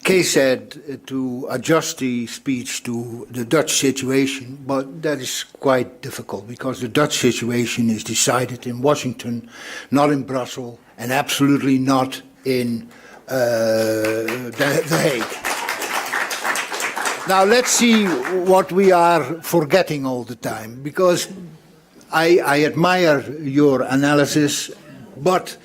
Kay said to adjust the speech to the Dutch situation, but that is quite difficult because the Dutch situation is decided in Washington, not in Brussels, and absolutely not in The Hague. Now let's see what we are forgetting all the time, because I admire your analysis, but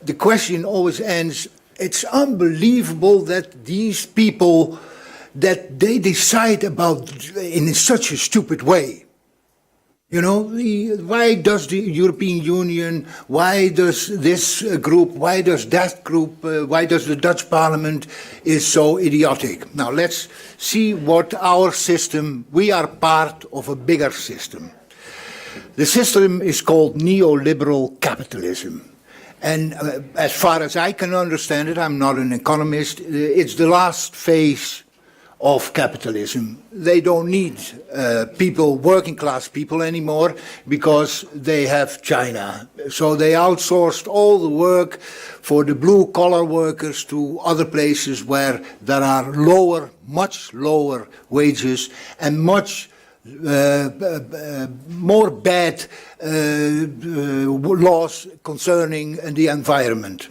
the question always ends, it's unbelievable that these people, that they decide about in such a stupid way. You know, why does the European Union, why does this group, why does that group, why does the Dutch Parliament is so idiotic? Now let's see what our system, we are part of a bigger system. The system is called neoliberal capitalism. And as far as I can understand it, I'm not an economist, it's the last phase of capitalism. They don't need people, working class people anymore, because they have China. So they outsourced all the work for the blue collar workers to other places where there are lower, much lower wages and much more bad laws concerning the environment.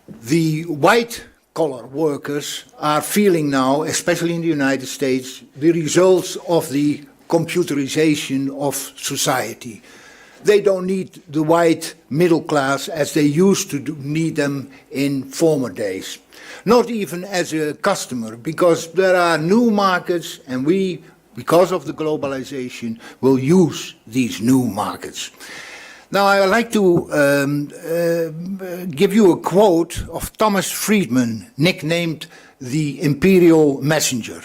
The white collar workers are feeling now, especially in the United States, the results of the computerization of society. They don't need the white middle class as they used to need them in former days. Not even as a customer, because there are new markets and we, because of the globalization, will use these new markets. Now, I would like to give you a quote of Thomas Friedman, nicknamed the Imperial Messenger.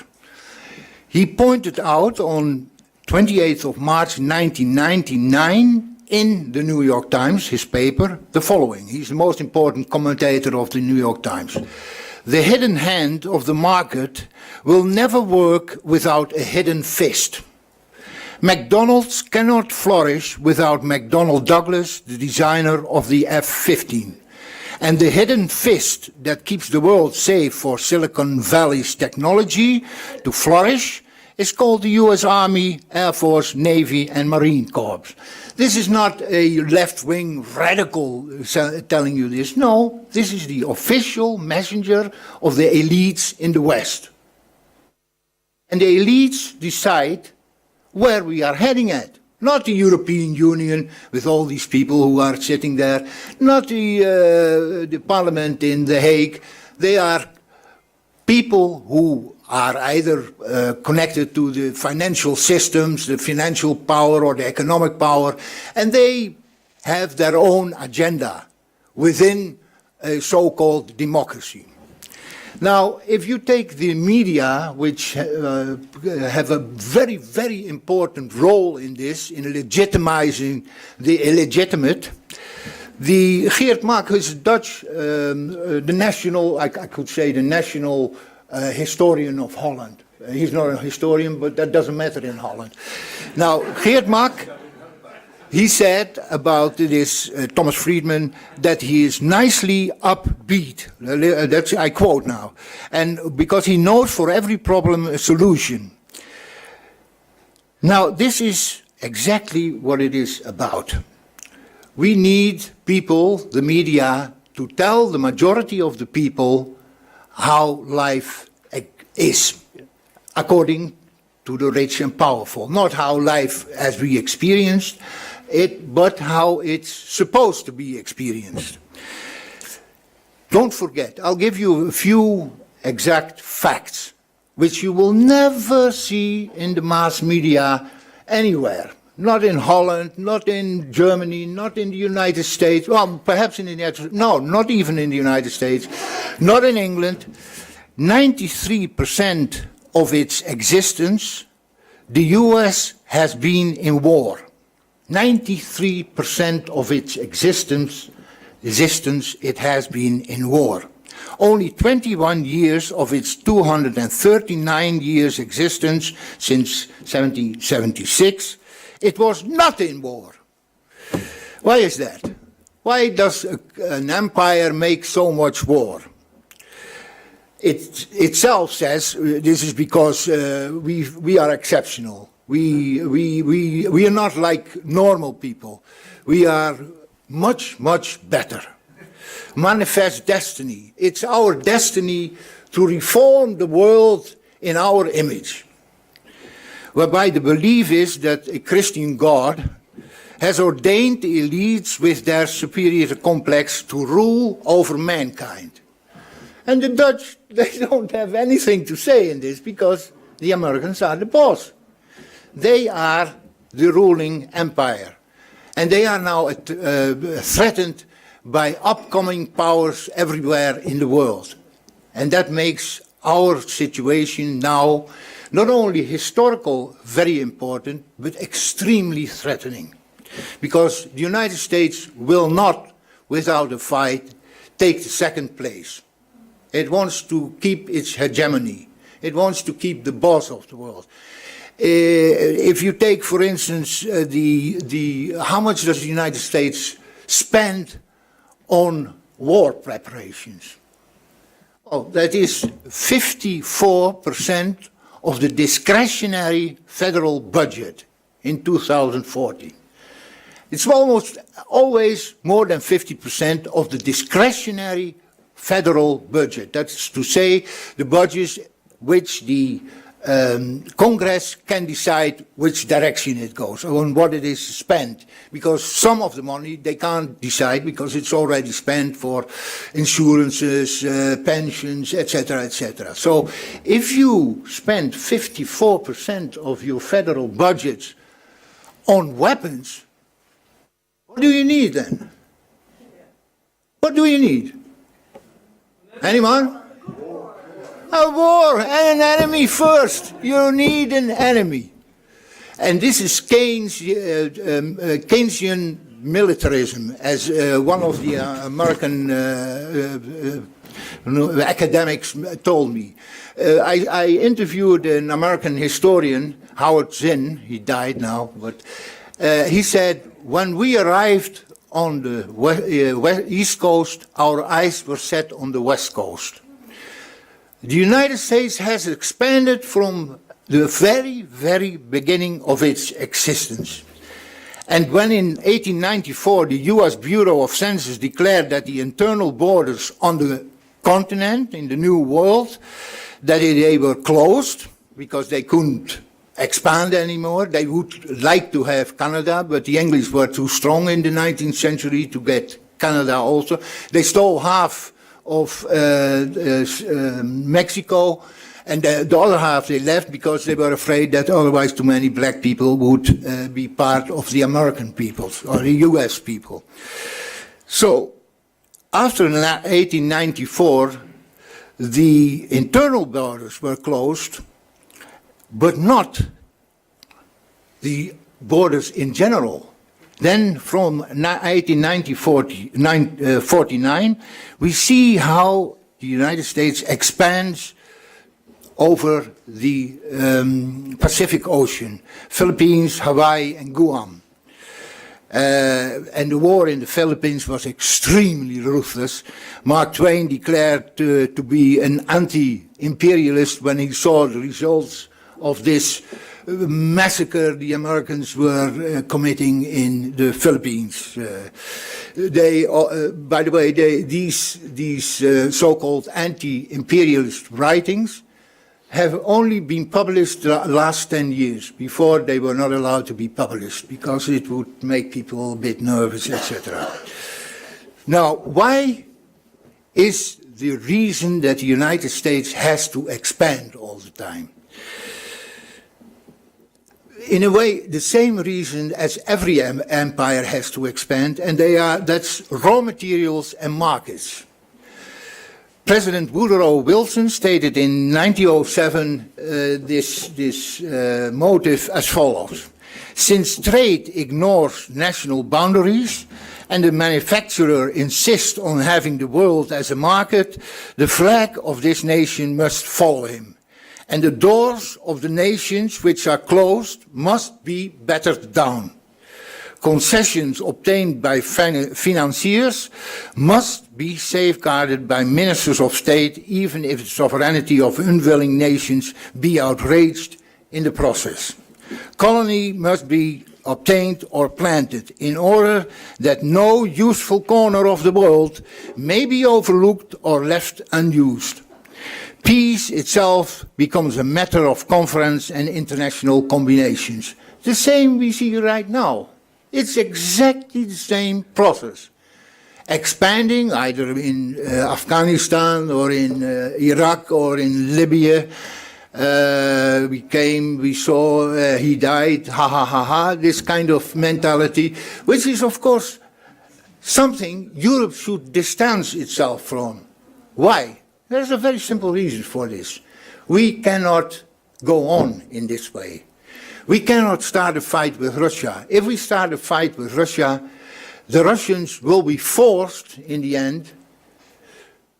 He pointed out on 28th of March 1999 in the New York Times, his paper, the following. He's the most important commentator of the New York Times. The hidden hand of the market will never work without a hidden fist. McDonald's cannot flourish without McDonnell Douglas, the designer of the F-15. And the hidden fist that keeps the world safe for Silicon Valley's technology to flourish is called the US Army, Air Force, Navy and Marine Corps. This is not a left-wing radical telling you this. No, this is the official messenger of the elites in the West. And the elites decide where we are heading at. Not the European Union with all these people who are sitting there, not the Parliament in The Hague. They are people who are either connected to the financial systems, the financial power or the economic power, and they have their own agenda within a so-called democracy. Now, if you take the media, which have a very, very important role in this, in legitimizing the illegitimate, the Geert Mak, who's Dutch, the national, I could say the national historian of Holland. He's not a historian, but that doesn't matter in Holland. Now, Geert Mak, he said about this, Thomas Friedman, that he is nicely upbeat. That's, I quote now. And because he knows for every problem a solution. Now, this is exactly what it is about. We need people, the media, to tell the majority of the people how life is, according to the rich and powerful. Not how life as we experienced it, but how it's supposed to be experienced. Don't forget, I'll give you a few exact facts, which you will never see in the mass media anywhere. Not in Holland, not in Germany, not in the United States, well, perhaps in the United States, no, not even in the United States, not in England. 93% of its existence, the US has been in war. 93% of its existence, it has been in war. Only 21 years of its 239 years existence since 1776, it was not in war. Why is that? Why does an empire make so much war? it itself says this is because we are exceptional. We are not like normal people. We are much, much better. Manifest destiny. It's our destiny to reform the world in our image. Whereby the belief is that a Christian God has ordained the elites with their superior complex to rule over mankind. And the Dutch, they don't have anything to say in this because the Americans are the boss. They are the ruling empire. And they are now threatened by upcoming powers everywhere in the world. And that makes our situation now not only historical, very important, but extremely threatening. Because the United States will not, without a fight, take the second place. It wants to keep its hegemony. It wants to keep the boss of the world. If you take, for instance, how much does the United States spend on war preparations? Well, that is 54% of the discretionary federal budget in 2014. It's almost always more than 50% of the discretionary federal budget. That's to say, the budgets which the Congress can decide which direction it goes, on what it is spent. Because some of the money they can't decide because it's already spent for insurances, pensions, etc., etc. So if you spend 54% of your federal budgets on weapons, what do you need then? What do you need? Anyone? A war and an enemy first. You need an enemy. And this is Keynesian militarism, as one of the American academics told me. I interviewed an American historian, Howard Zinn, he died now, but he said, when we arrived on the East Coast, our eyes were set on the West Coast. The United States has expanded from the very, very beginning of its existence. And when in 1894 the US Bureau of Census declared that the internal borders on the continent, in the New World, that they were closed because they couldn't expand anymore. They would like to have Canada, but the English were too strong in the 19th century to get Canada also. They stole half of Mexico, and the other half they left because they were afraid that otherwise too many black people would be part of the American people or the US people. So after 1894, the internal borders were closed, but not the borders in general. Then from 1849, we see how the United States expands over the Pacific Ocean, Philippines, Hawaii, and Guam. And the war in the Philippines was extremely ruthless. Mark Twain declared to be an anti-imperialist when he saw the results of this massacre the Americans were committing in the Philippines. By the way, these so-called anti-imperialist writings have only been published the last 10 years. Before, they were not allowed to be published because it would make people a bit nervous, etc. Now, why is the reason that the United States has to expand all the time? In a way, the same reason as every empire has to expand, and that's raw materials and markets. President Woodrow Wilson stated in 1907 this motive as follows: since trade ignores national boundaries and the manufacturer insists on having the world as a market, the flag of this nation must follow him. And the doors of the nations which are closed must be battered down. concessions obtained by financiers must be safeguarded by ministers of state, even if the sovereignty of unwilling nations be outraged in the process. Colony must be obtained or planted in order that no useful corner of the world may be overlooked or left unused. Peace itself becomes a matter of conference and international combinations. The same we see right now. It's exactly the same process. Expanding either in Afghanistan or in Iraq or in Libya. We saw, he died, ha ha ha ha, this kind of mentality, which is of course something Europe should distance itself from. Why? There's a very simple reason for this. We cannot go on in this way. We cannot start a fight with Russia. If we start a fight with Russia, the Russians will be forced in the end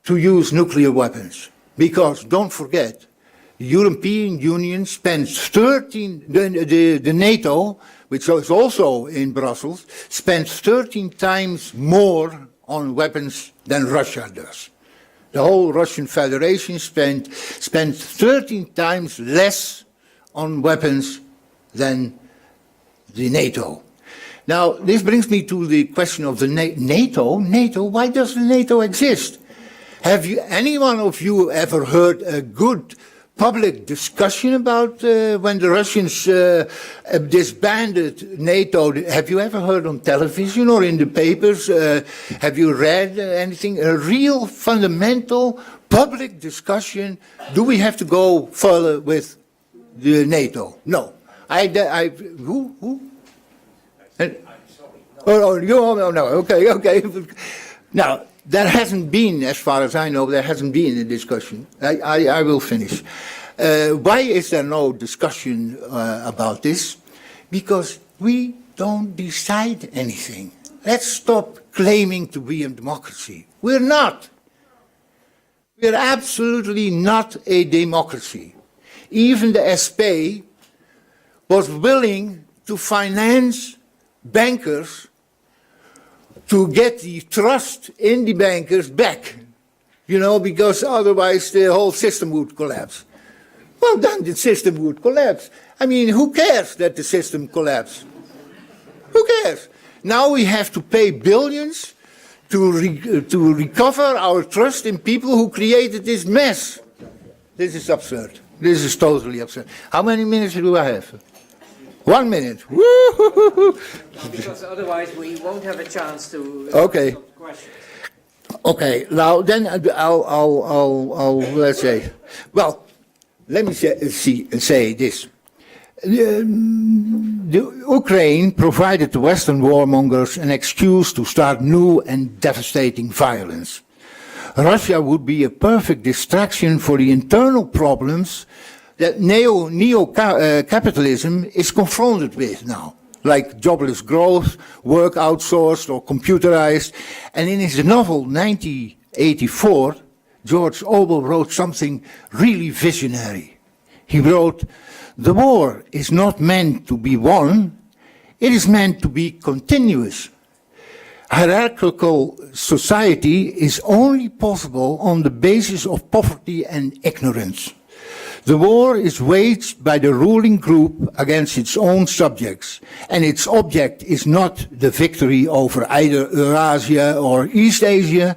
to use nuclear weapons. Because don't forget, the European Union spends the NATO, which is also in Brussels, spends 13 times more on weapons than Russia does. The whole Russian Federation spends 13 times less on weapons than the NATO. Now, this brings me to the question of the NATO. NATO, why does the NATO exist? Have any one of you ever heard a good public discussion about when the Russians disbanded NATO? Have you ever heard on television or in the papers? Have you read anything? A real fundamental public discussion? Do we have to go further with the NATO? No. Who? No. Okay. Now, there hasn't been, as far as I know, there hasn't been a discussion. I will finish. Why is there no discussion about this? Because we don't decide anything. Let's stop claiming to be a democracy. We're not. We're absolutely not a democracy. Even the SP was willing to finance bankers to get the trust in the bankers back, because otherwise the whole system would collapse. Well, then the system would collapse. I mean, who cares that the system collapses? Who cares? Now we have to pay billions to recover our trust in people who created this mess. This is absurd. This is totally absurd. How many minutes do I have? 1 minute. Woo-hoo-hoo-hoo. Because otherwise we won't have a chance to okay. questions. Okay. Now then I'll let's say. Well, let me say this. The Ukraine provided the Western warmongers an excuse to start new and devastating violence. Russia would be a perfect distraction for the internal problems that neo-capitalism is confronted with now, like jobless growth, work outsourced or computerized. And in his novel 1984, George Orwell wrote something really visionary. He wrote, "The war is not meant to be won, it is meant to be continuous. Hierarchical society is only possible on the basis of poverty and ignorance. The war is waged by the ruling group against its own subjects, and its object is not the victory over either Eurasia or East Asia,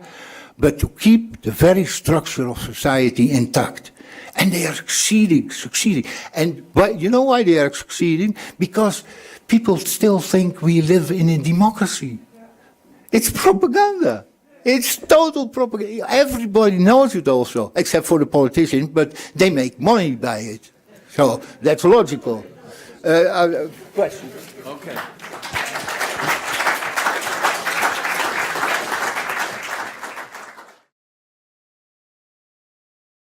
but to keep the very structure of society intact." And they are succeeding. And you know why they are succeeding? Because people still think we live in a democracy. It's propaganda. It's total propaganda. Everybody knows it also, except for the politicians, but they make money by it. So that's logical. Question? Okay.